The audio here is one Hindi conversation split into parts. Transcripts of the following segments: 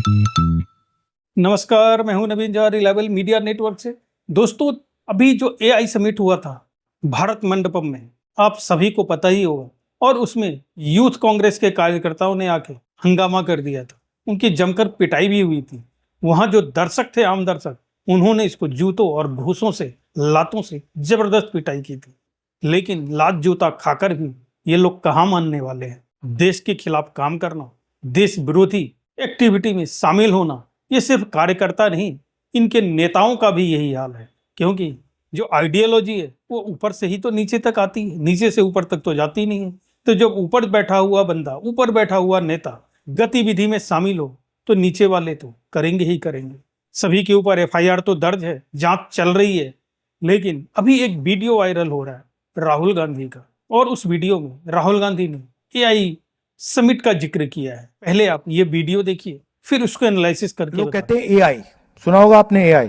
नमस्कार, मैं हूं नवीन जवाहर रिलायबल मीडिया नेटवर्क से। दोस्तों, अभी जो एआई समिट हुआ था भारत मंडपम में, आप सभी को पता ही होगा, और उसमें यूथ कांग्रेस के कार्यकर्ताओं ने आके हंगामा कर दिया था। उनकी जमकर पिटाई भी हुई थी। वहां जो दर्शक थे, आम दर्शक, उन्होंने इसको जूतों और घूसों से, लातों से जबरदस्त पिटाई की थी। लेकिन लात जूता खाकर भी ये लोग कहाँ मानने वाले हैं। देश के खिलाफ काम करना, देश विरोधी एक्टिविटी में शामिल होना, ये सिर्फ कार्यकर्ता नहीं, इनके नेताओं का भी यही हाल है। क्योंकि जो आइडियोलॉजी है वो ऊपर से ही तो नीचे तक आती है, नीचे से ऊपर तक तो जाती नहीं है। तो जब ऊपर बैठा हुआ बंदा, ऊपर बैठा हुआ नेता गतिविधि में शामिल हो, तो नीचे वाले तो करेंगे ही करेंगे। सभी के ऊपर एफआईआर तो दर्ज है, जांच चल रही है। लेकिन अभी एक वीडियो वायरल हो रहा है राहुल गांधी का, और उस वीडियो में राहुल गांधी ने एआई समिट का जिक्र किया है। पहले आप ये वीडियो देखिए, फिर उसको एनालिसिस करके लोग कहते हैं एआई, सुना होगा आपने एआई,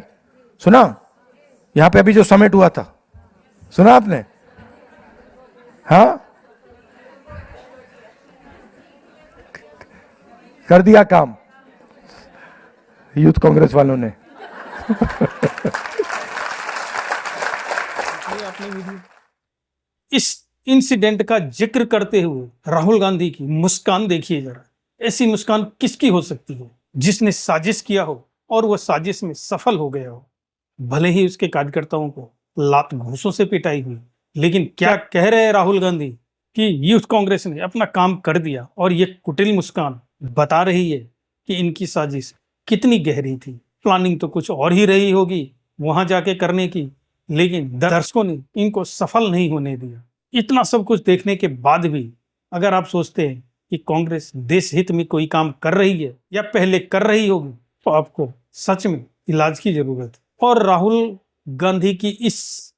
सुना? यहां पे अभी जो समिट हुआ था, सुना आपने? हाँ, कर दिया काम यूथ कांग्रेस वालों ने। इस इंसिडेंट का जिक्र करते हुए राहुल गांधी की मुस्कान देखिए जरा। ऐसी मुस्कान किसकी हो सकती है जिसने साजिश किया हो और वह साजिश में सफल हो गया हो। भले ही उसके कार्यकर्ताओं को लात घूसों से पिटाई हुई, लेकिन क्या कह रहे हैं राहुल गांधी कि यूथ कांग्रेस ने अपना काम कर दिया, और ये कुटिल मुस्कान बता रही है कि इनकी साजिश कितनी गहरी थी। प्लानिंग तो कुछ और ही रही होगी वहां जाके करने की, लेकिन दर्शकों ने इनको सफल नहीं होने दिया। इतना सब कुछ देखने के बाद भी अगर आप सोचते हैं कि कांग्रेस देश हित में कोई काम कर रही है या पहले कर रही होगी, तो आपको सच में इलाज की जरूरत है। और राहुल गांधी की इस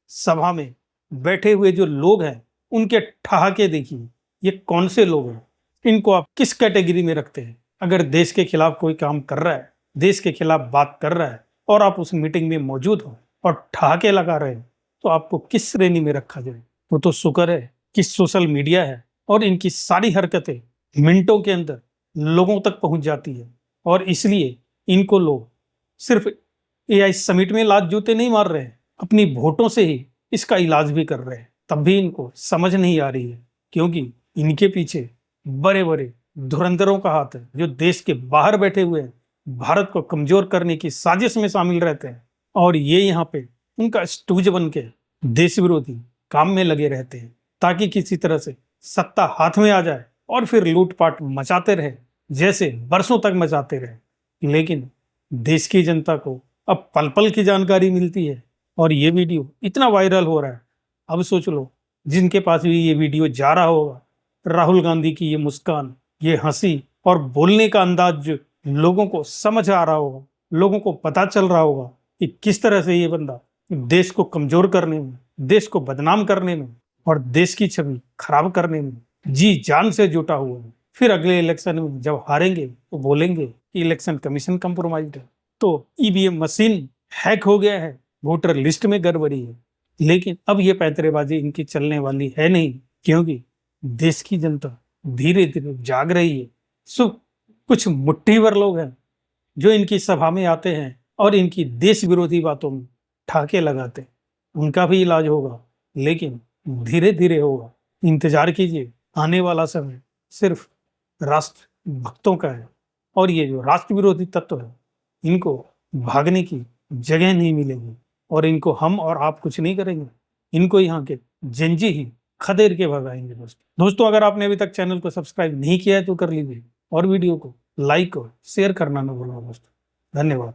सभा में बैठे हुए जो लोग हैं, उनके ठहाके देखिए। ये कौन से लोग हैं? इनको आप किस कैटेगरी में रखते हैं? अगर देश के खिलाफ कोई काम कर रहा है, देश के खिलाफ बात कर रहा है, और आप उस मीटिंग में मौजूद हो और ठहाके लगा रहे हैं, तो आपको किस श्रेणी में रखा जाए? वो तो शुक्र है कि सोशल मीडिया है, और इनकी सारी हरकतें मिनटों के अंदर लोगों तक पहुंच जाती है। और इसलिए इनको लोग सिर्फ एआई समिट में लात जूते नहीं मार रहे हैं, अपनी वोटों से ही इसका इलाज भी कर रहे हैं। तब भी इनको समझ नहीं आ रही है, क्योंकि इनके पीछे बड़े बड़े धुरंधरों का हाथ है, जो देश के बाहर बैठे हुए हैं, भारत को कमजोर करने की साजिश में शामिल रहते हैं। और ये यहाँ पे उनका स्टूज बन के देश विरोधी काम में लगे रहते हैं, ताकि किसी तरह से सत्ता हाथ में आ जाए और फिर लूटपाट मचाते रहे, जैसे बरसों तक मचाते रहे। लेकिन देश की जनता को अब पल पल की जानकारी मिलती है, और ये वीडियो इतना वायरल हो रहा है। अब सोच लो, जिनके पास भी ये वीडियो जा रहा होगा, राहुल गांधी की ये मुस्कान, ये हंसी और बोलने का अंदाज जो लोगों को समझ आ रहा होगा, लोगों को पता चल रहा होगा कि किस तरह से ये बंदा देश को कमजोर करने में, देश को बदनाम करने में और देश की छवि खराब करने में जी जान से जुटा हुआ है। फिर अगले इलेक्शन में जब हारेंगे तो बोलेंगे कि इलेक्शन कमीशन कंप्रोमाइज्ड है, तो ईवीएम मशीन हैक हो गया है, वोटर लिस्ट में गड़बड़ी है। लेकिन अब ये पैंतरेबाजी इनकी चलने वाली है नहीं, क्योंकि देश की जनता धीरे धीरे जाग रही है। सो कुछ मुट्ठी भर लोग हैं जो इनकी सभा में आते हैं और इनकी देश विरोधी बातों में ठाके लगाते हैं। उनका भी इलाज होगा, लेकिन धीरे धीरे होगा। इंतजार कीजिए, आने वाला समय सिर्फ राष्ट्र भक्तों का है, और ये जो राष्ट्र विरोधी तत्व है, इनको भागने की जगह नहीं मिलेगी, और इनको हम और आप कुछ नहीं करेंगे। इनको यहाँ के जेंजी ही खदेड़ के भगाएंगे। दोस्तों, अगर आपने अभी तक चैनल को सब्सक्राइब नहीं किया है तो कर लीजिए, और वीडियो को लाइक और शेयर करना न भूलना दोस्तों। धन्यवाद।